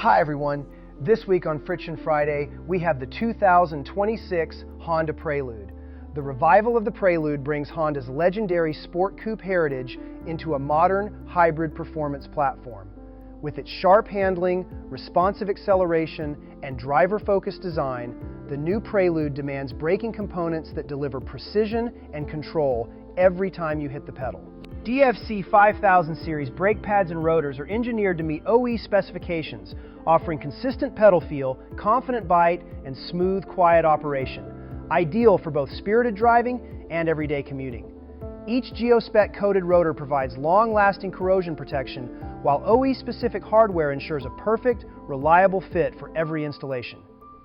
Hi everyone, this week on Friction Friday we have the 2026 Honda Prelude. The revival of the Prelude brings Honda's legendary sport coupe heritage into a modern hybrid performance platform. With its sharp handling, responsive acceleration, and driver-focused design, the new Prelude demands braking components that deliver precision and control every time you hit the pedal. DFC 5000 series brake pads and rotors are engineered to meet OE specifications, offering consistent pedal feel, confident bite, and smooth, quiet operation, ideal for both spirited driving and everyday commuting. Each GeoSpec coated rotor provides long-lasting corrosion protection, while OE-specific hardware ensures a perfect, reliable fit for every installation.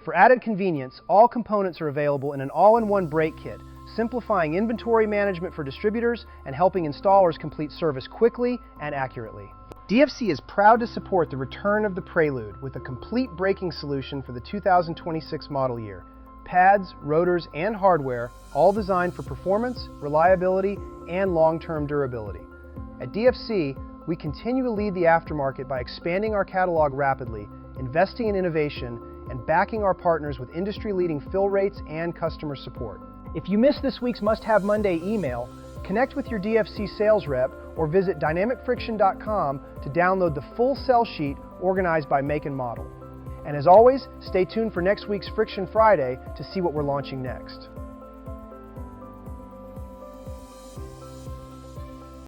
For added convenience, all components are available in an all-in-one brake kit, simplifying inventory management for distributors and helping installers complete service quickly and accurately. DFC is proud to support the return of the Prelude with a complete braking solution for the 2026 model year. Pads, rotors, and hardware, all designed for performance, reliability, and long-term durability. At DFC, we continue to lead the aftermarket by expanding our catalog rapidly, investing in innovation, and backing our partners with industry-leading fill rates and customer support. If you missed this week's Must-Have Monday email, connect with your DFC sales rep or visit dynamicfriction.com to download the full sell sheet organized by make and model. And as always, stay tuned for next week's Friction Friday to see what we're launching next.